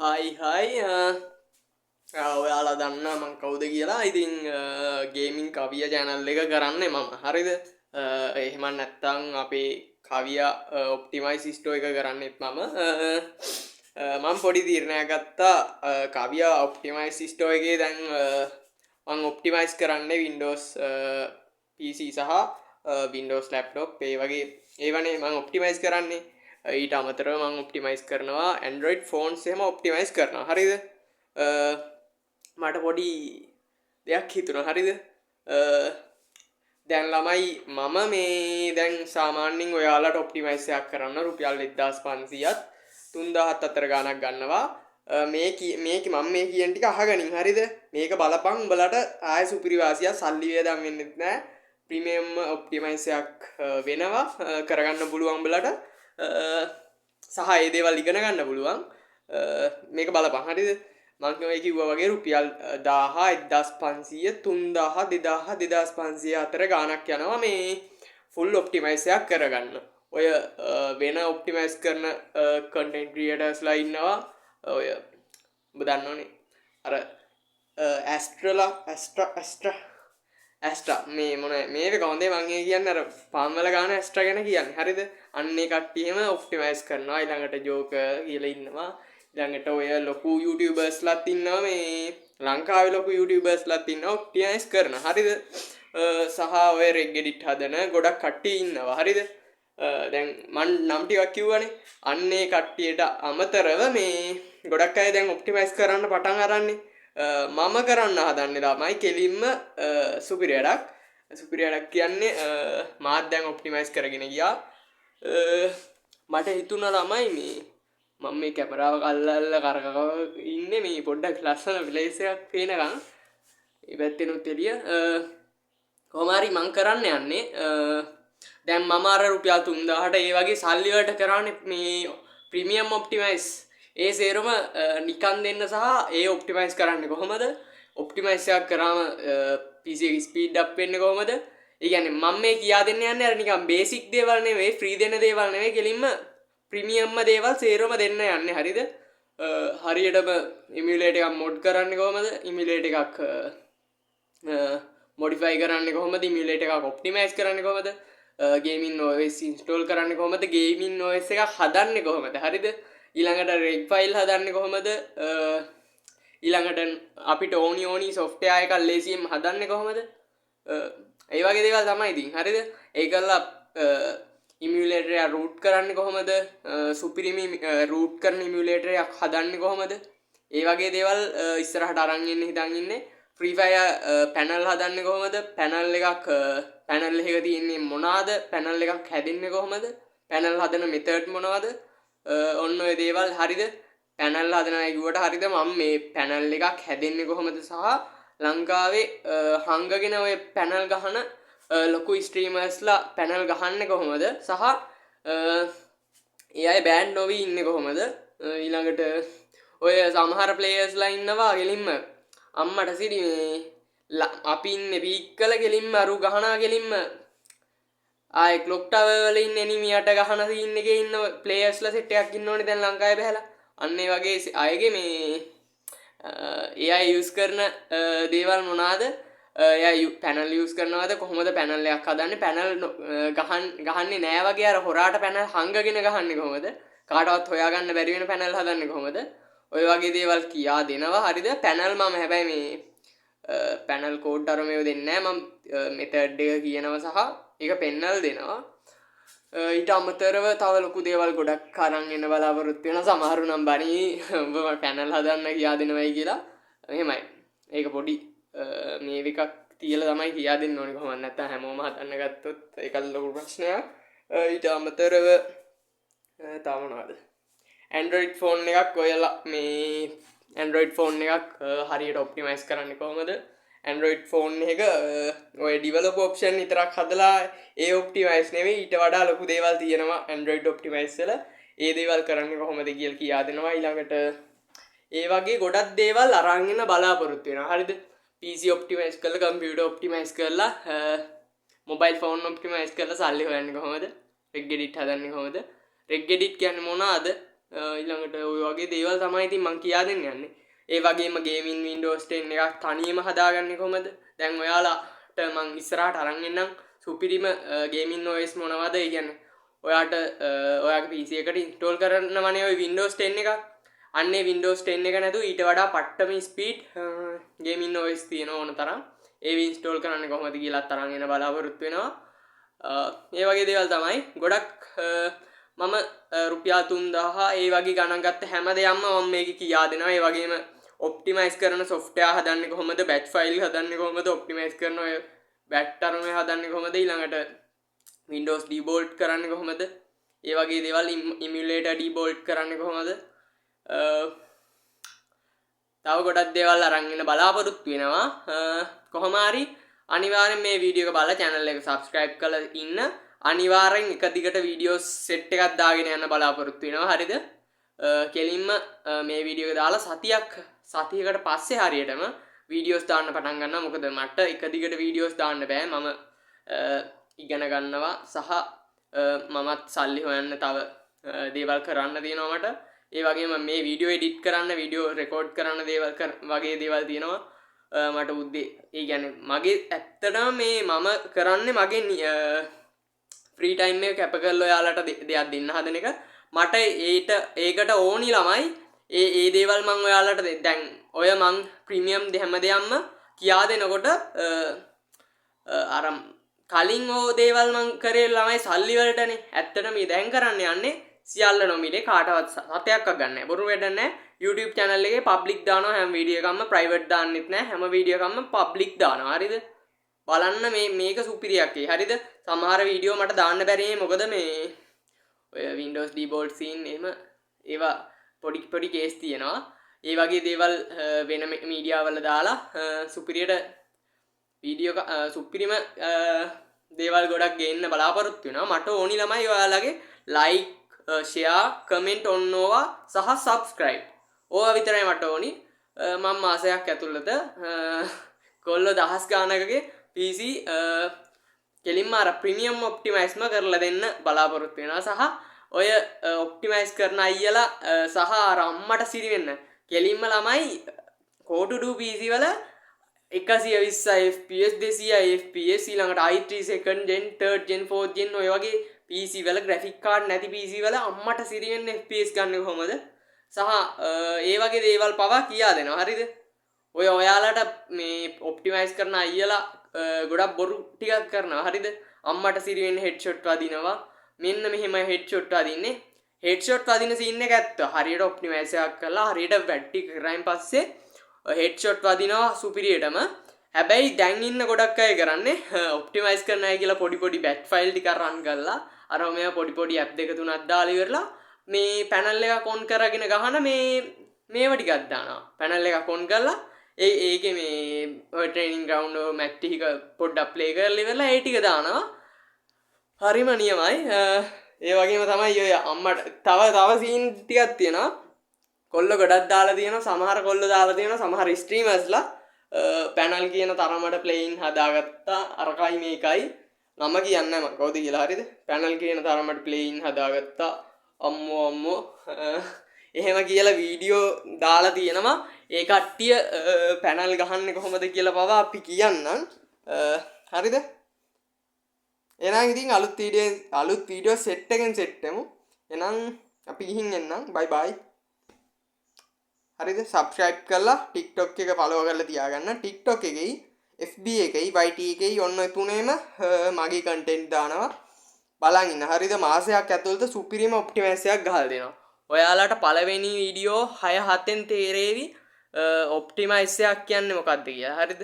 හයි ඔයාලා දන්නා මං කවුද කියලා. ඉතින් ගේමින් කවිය channel එක කරන්නේ මම. හරිද? එහෙම නැත්තම් අපේ කවිය ඔප්ටිමයිස් ස්ටෝ එක කරන්නෙත් මම. මම පොඩි තීරණයක් ගත්තා කවිය ඔප්ටිමයිස් ස්ටෝ එකේ දැන් මං ඔප්ටිමයිස් කරන්නේ Windows PC සහ Windows laptop ඒ වගේ ඒවනේ මං ඔප්ටිමයිස් කරන්නේ. ඊට අමතරව මං ඔප්ටිමයිස් කරනවා Android phones එහෙම ඔප්ටිමයිස් කරනවා. හරිද? මට පොඩි දෙයක් හිතුණා. හරිද? දැන් ළමයි මම මේ දැන් සාමාන්‍යයෙන් ඔයාලට ඔප්ටිමයිස් එකක් කරන්න රුපියල් 1500ත් 3000ත් අතර ගාණක් ගන්නවා. මේක මම මේ කියන ටික අහගනින්. හරිද? මේක බලපන් උඹලට ආය සුපිරිවාසියක් සල්ලි වේදම් වෙන්නෙත් නෑ. ප්‍රීමියම් ඔප්ටිමයිස් එකක් වෙනවා කරගන්න පුළුවන් උඹලට. සහ ඒ දේවල් ඉගෙන ගන්න පුළුවන්. මේක බලපන්. හරිද? මං ඔය කිව්වා වගේ රුපියල් 1000 1500 3000 2000 2500 අතර ගාණක් යනවා මේ ෆුල් ඔප්ටිමයිස් එකක් කරගන්න. ඔය වෙන ඔප්ටිමයිස් කරන කන්ටෙන්ට් ක්‍රියේටර්ස්ලා ඉන්නවා. ඔය ඔබ දන්නවනේ අර ඇස්ට්‍රා මේ මොන මේක කොහොමද මම කියන්නේ අර පාම් වල ගාන ඇස්ට්‍රා ගැන කියන්නේ. හරිද? අන්න ඒ කට්ටියම ඔප්ටිමයිස් කරනවා. ඊළඟට ජෝකර් කියලා ඉන්නවා. ඊළඟට ඔය ලොකු YouTubersලාත් ඉන්නවා. මේ ලංකාවේ ලොකු YouTubersලාත් ඉන්නවා ඔප්ටිමයිස් කරන. හරිද? සහ ඔය රෙග් එඩිට් හදන ගොඩක් කට්ටිය ඉන්නවා. හරිද? දැන් මන් නම් ටිකක් කිව්වනේ. අන්න ඒ කට්ටියට අමතරව මේ ගොඩක් අය දැන් ඔප්ටිමයිස් කරන්න පටන් අරන්නේ. මම කරන්න හදන්නේ ළමයි කෙලින්ම සුපිරි වැඩක් කියන්නේ මාත් දැන් ඔප්ටිමයිස් කරගෙන ගියා. මට හිතුණා ළමයි මේ මම මේ කැමරාව අල්ලල්ලා කරකව ඉන්නේ මේ පොඩ්ඩක් ලස්සන ප්ලේස් එකක් පේනකම් මේ පැත්තෙනුත් එළිය කොහොම හරි මං කරන්න යන්නේ දැන් මම අර රුපියල් 3000ට ඒ වගේ සල්ලි වලට කරන්නේ මේ ප්‍රීමියම් ඔප්ටිමයිස් ඒ සේරම නිකන් දෙන්න සහ ඒ ඔප්ටිමයිස් කරන්නේ කොහොමද ඔප්ටිමයිස් එකක් කරාම PC එක ස්පීඩ් අප් වෙන්නේ කොහොමද ඒ කියන්නේ මම මේ කියා දෙන්න යන්නේ අර නිකන් බේසික් දේවල් නෙවෙයි ෆ්‍රී දෙන දේවල් නෙවෙයි කෙලින්ම ප්‍රීමියම්ම දේවල් සේරම දෙන්න යන්නේ. හරිද? හරියටම ඉමියුලේටර් එකක් මොඩ් කරන්නේ කොහොමද ඉමියුලේටර් එකක් මොඩිෆයි කරන්නේ කොහොමද ඉමියුලේටර් එකක් ඔප්ටිමයිස් කරන්නේ කොහොමද ගේමින් OS ඉන්ස්ටෝල් කරන්නේ කොහොමද ගේමින් OS එකක් හදන්නේ කොහොමද. හරිද? ඊළඟට රෙග් ෆයිල් හදන්නේ කොහොමද ඊළඟට අපිට ඕනි සොෆ්ට්වෙයාර් එකක් ලේසියෙන් හදන්නේ කොහොමද ඒ වගේ දේවල් තමයි ඉතින්. හරිද? ඒකල්ලා ඉමියුලේටර් එක රූට් කරන්නේ කොහොමද සුපිරිම රූට් කරන ඉමියුලේටර් එකක් හදන්නේ කොහොමද ඒ වගේ දේවල් ඉස්සරහට අරන් එන්න හිතන් ඉන්නේ. ෆ්‍රී ෆයර් පැනල් හදන්නේ කොහොමද පැනල් එකක් පැනල් එකක තියෙන්නේ මොනවාද පැනල් එකක් හැදෙන්නේ කොහොමද පැනල් හදන මෙතඩ් මොනවද ඔන්න ඔය දේවල්. හරිද? පැනල් හදනවා කිව්වට හරිද මම මේ පැනල් එකක් හැදෙන්නේ කොහොමද සහ ලංකාවේ හංගගෙන ඔය පැනල් ගහන ලොකු ස්ට්‍රීමර්ස්ලා පැනල් ගහන්නේ කොහොමද සහ ඒ අය බෑන්ඩ් නොවී ඉන්නේ කොහොමද. ඊළඟට ඔය සමහර ප්ලේයර්ස්ලා ඉන්නවා ගෙලින්ම අම්මට සිරි මේ අපි ඉන්නේ පීක් කළ ගෙලින්ම අරු ගහනවා ගෙලින්ම ආයේ ක්ලොක් ටවර් වල ඉන්න එනිමියට ගහන සීන් එකේ ඉන්න ප්ලේයර්ස්ලා සෙට් එකක් ඉන්න ඕනේ දැන් ලංකාවේ බහැලා. අන්න ඒ වගේ අයගේ මේ AI යූස් කරන දේවල් මොනවාද පැනල් යූස් කරනවාද කොහොමද පැනල් එකක් හදන්නේ පැනල් ගහන්නේ නෑ වගේ අර හොරාට පැනල් හංගගෙන ගහන්නේ කොහොමද කාටවත් හොයාගන්න බැරි වෙන පැනල් හදන්නේ කොහොමද ඔය වගේ දේවල් කියා දෙනවා. හරිද? පැනල් මම හැබැයි මේ පැනල් කෝඩ් අර මේව දෙන්නේ නෑ මම මෙතඩ් එක කියනවා සහ ඒක පෙන්නල් දෙනවා. ඊට අමතරව තව ලොකු දේවල් ගොඩක් අරන් එන්න බලාපොරොත්තු වෙනවා. සමහරු නම් බණි උඹ පැනල් හදන්න කියා දෙනවයි කියලා. එහෙමයි. ඒක පොඩි මේ එකක් තියලා තමයි කියා දෙන්න ඕනේ කොහොමද නැත්නම් හැමෝම හදන්න ගත්තොත් ඒක ලොකු ප්‍රශ්නයක්. ඊට අමතරව තව මොනවද Android phone එකක් ඔයලා මේ Android phone එකක් හරියට ඔප්ටිමයිස් කරන්නේ කොහොමද Android phone එක ඔය develop option විතරක් හදලා ඒ ඔප්ටිමයිස් නෙවෙයි ඊට වඩා ලොකු දේවල් තියෙනවා Android optimize වල. ඒ දේවල් කරන්නේ කොහොමද කියලා කියා දෙනවා. ඊළඟට ඒ වගේ ගොඩක් දේවල් අරන් එන්න බලාපොරොත්තු වෙනවා. හරිද? PC ඔප්ටිමයිස් කරලා කම්පියුටර් ඔප්ටිමයිස් කරලා මොබයිල් ෆෝන් ඔප්ටිමයිස් කරලා සල්ලි හොයන්නේ කොහොමද රෙග් එඩිට් හදන්නේ කොහොමද රෙග් එඩිට් කියන්නේ මොනවාද ඊළඟට ඔය වගේ දේවල් තමයි ඉතින් මම කියා දෙන්න යන්නේ. ඒ වගේම ගේමින් Windows 10 එකක් තනියම හදාගන්නේ කොහමද? දැන් ඔයාලට මම ඉස්සරහට අරන් එන්නම් සුපිරිම ගේමින් OS මොනවද? ඒ කියන්නේ ඔයාට ඔයාගේ PC එකට ඉන්ස්ටෝල් කරනවනේ ඔය Windows 10 එකක්. අන්නේ Windows 10 එක නැතුව ඊට වඩා පට්ටම ස්පීඩ් ගේමින් OS තියෙන ඕන තරම්. ඒව ඉන්ස්ටෝල් කරන්නේ කොහොමද කියලාත් අරන් එන බලාපොරොත්තු වෙනවා. ඒ වගේ දේවල් තමයි. ගොඩක් මම රුපියල් 3000 ඒ වගේ ගණන් ගත්ත හැම දෙයක්ම මම මේක කියා දෙනවා. ඒ වගේම ඔප්ටිමයිස් කරන software හදන්නේ කොහොමද, batch file හදන්නේ කොහොමද, ඔප්ටිමයිස් කරන ඔය batch term හදන්නේ කොහොමද, ඊළඟට Windows debolt කරන්නේ කොහොමද, ඒ වගේ දේවල් emulator debolt කරන්නේ කොහොමද, තව ගොඩක් දේවල් අරන් එන්න බලාපොරොත්තු වෙනවා. කොහොම හරි අනිවාර්යෙන් මේ වීඩියෝ එක බලලා channel එක subscribe කරලා ඉන්න. අනිවාර්යෙන් එක දිගට වීඩියෝ සෙට් එකක් දාගෙන යන්න බලාපොරොත්තු වෙනවා. හරිද? කෙලින්ම මේ වීඩියෝ එක දාලා සතියකට පස්සේ හරියටම වීඩියෝස් දාන්න පටන් ගන්නවා. මොකද මට එක දිගට වීඩියෝස් දාන්න බෑ. මම ඉගෙන ගන්නවා සහ මමත් සල්ලි හොයන්න තව දේවල් කරන්න තියෙනවා මට. ඒ වගේම මේ වීඩියෝ එඩිට් කරන්න, වීඩියෝ රෙකෝඩ් කරන්න දේවල් වගේ දේවල් තියෙනවා මට උද්දේ. ඒ කියන්නේ මගේ ඇත්තටම මේ මම කරන්නේ මගේ ෆ්‍රී ටයිම් එක කැප කරලා ඔයාලට දෙයක් දෙන්න හදන එක. මට ඒකට ඕනි ළමයි ඒ දේවල් මම ඔයාලට දැන් ඔය මං ප්‍රීමියම් හැම දෙයක්ම කියා දෙනකොට අර කලින් ඕ දේවල් මං කරේ ළමයි සල්ලි වලටනේ. ඇත්තටම මේ දැන් කරන්න යන්නේ සියල්ල නොමිලේ කාටවත් සතයක්වත් ගන්න නැහැ. බොරු වැඩ නැහැ. YouTube channel එකේ public දානවා හැම වීඩියෝ එකක්ම, private දාන්නෙත් නැහැ. හැම වීඩියෝ එකක්ම public දානවා. හරිද? බලන්න මේක සුපිරියක් ඒ. හරිද? සමහර වීඩියෝ මට දාන්න බැරි මොකද මේ ඔය Windows debolt scene එහෙම ඒවා පොඩි කේස් තියෙනවා. ඒ වගේ දේවල් වෙන මීඩියා වල දාලා සුපිරියට වීඩියෝ සුපිරිම දේවල් ගොඩක් ගේන්න බලාපොරොත්තු වෙනවා. මට ඕනි ළමයි ඔයාලගේ like, share, comment ඔන්නවා සහ subscribe. ඕවා විතරයි මට ඕනි. මම මාසයක් ඇතුළත කොල්ල 10 ගානකගේ PC කෙලින්ම අර ප්‍රීමියම් ඔප්ටිමයිස්ම කරලා දෙන්න බලාපොරොත්තු වෙනවා. සහ ඔය ඔප්ටිමයිස් කරන අයියලා සහ අර අම්මට සිරි වෙන්න කෙලින්ම ළමයි Core2 PC වල 120 fps 200 fps ඊළඟට i3 second gen, third gen, fourth gen ඔය වගේ PC වල graphic card නැති PC වල අම්මට සිරි වෙන්න fps ගන්න කොහොමද සහ ඒ වගේ දේවල් පවා කියා දෙනවා. හරිද? ඔය ඔයාලට මේ ඔප්ටිමයිස් කරන අයියලා ගොඩක් බොරු ටිකක් කරනවා. හරිද? අම්මට සිරි වෙන්න හෙඩ්ෂොට් වදිනවා. මෙන්න මෙහෙම හෙඩ්ෂොට් වදින්නේ. හෙඩ්ෂොට් වදින සීන් එක ඇත්ත. හරියට ඔප්ටිමයිස් එකක් කරලා හරියට වැට්ටි කරායින් පස්සේ හෙඩ්ෂොට් වදිනවා සුපිරියටම. හැබැයි දැන් ඉන්න ගොඩක් අය කරන්නේ ඔප්ටිමයිස් කරන අය කියලා පොඩි බැට් ෆයිල් ටිකක් රන් කරලා අර මෙයා පොඩි ඇප් දෙක තුනක් දාලා ඉවරලා මේ පැනල් එකක් ඔන් කරගෙන ගහන මේව ටිකක් දානවා. පැනල් එකක් ඔන් කරලා ඒකේ මේ ට්‍රේනින් ග්‍රවුන්ඩ් මැච් ටික පොඩ්ඩක් ප්ලේ කරලා ඉවරලා ඒ ටික දානවා. හරිම නියමයි. ඒ වගේම තමයි ඔය අම්මට තව සීන් ටිකක් තියෙනවා. කොල්ල ගොඩක් දාලා තියෙනවා. සමහර කොල්ල දාලා තියෙනවා. සමහර ස්ට්‍රීමර්ස්ලා පැනල් කියන තරමට ප්ලේයින් හදාගත්තා. අරකයි මේකයි නම කියන්නේ මම කවුද කියලා. හරිද? පැනල් කියන තරමට ප්ලේයින් හදාගත්තා. අම්මෝ එහෙම කියලා වීඩියෝ දාලා තියෙනවා. ඒ කට්ටිය පැනල් ගහන්නේ කොහොමද කියලා පවා අපි කියන්නම්. හරිද? එහෙනම් ඉතින් අලුත් වීඩියෝ සෙට් එකෙන් සෙට් වෙමු. එහෙනම් අපි ගිහින් එන්නම්. බයි බයි. හරිද? subscribe කරලා TikTok එක follow කරලා තියාගන්න. TikTok එකේයි FB එකේයි YT එකේයි ඔන්න ඔය තුනේම මගේ content දානවා. බලන් ඉන්න. හරිද? මාසයක් ඇතුළත සුපිරිම ඔප්ටිමයිස් එකක් ගහලා දෙනවා. ඔයාලට පළවෙනි වීඩියෝ 6-7න් තේරෙවි ඔප්ටිමයිස් එකක් කියන්නේ මොකක්ද කියලා. හරිද?